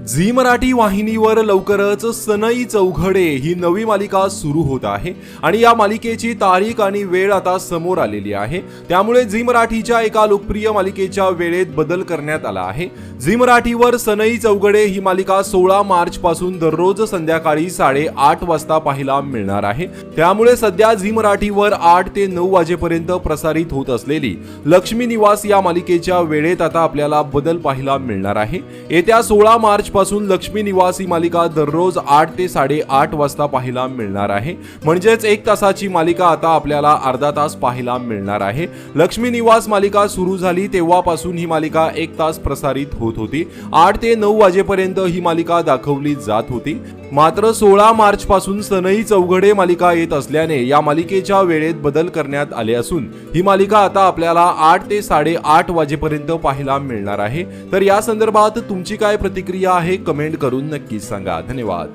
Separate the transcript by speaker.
Speaker 1: Zee Marathi वाहिनीवर लवकरच सनई चौघडे ही नवी मालिका सुरू होत आहे आणि या मालिकेची तारीख आणि वेळ आता समोर आलेली आहे। त्यामुळे झी मराठीच्या एका लोकप्रिय मालिकेच्या वेळेत बदल करण्यात आला आहे। झी मराठीवर सनई चौघडे ही मालिका 16 मार्च पासून दररोज संध्याकाळी 8:30 वाजता पाहायला मिळणार आहे। त्यामुळे सध्या झी मराठीवर 8 ते 9 वाजेपर्यंत प्रसारित होत असलेली लक्ष्मी निवास या मालिकेच्या वेळेत आता आपल्याला बदल पाहायला मिळणार आहे। येत्या 16 मार्च पासून लक्ष्मी निवास ही मालिका दररोज 8 ते 8:30 वाजता पाहायला मिळणार आहे। म्हणजेच 1 तासाची मालिका आता आपल्याला अर्धा तास पाहायला मिळणार आहे। लक्ष्मी निवास मालिका सुरू झाली तेव्हापासून ही मालिका 1 तास प्रसारित होत होती। 8 ते 9 वाजेपर्यंत ही मालिका दाखवली जात होती। मात्र 16 मार्च पासून सनई चौघडे मालिका येत असल्याने या मालिकेच्या वेळेत बदल करण्यात आले असून ही मालिका आता आपल्याला 8 ते 8:30 वाजेपर्यंत पाहायला मिळणार आहे। तर या संदर्भात तुमची काय प्रतिक्रिया आहे कमेंट करून नक्की सांगा। धन्यवाद।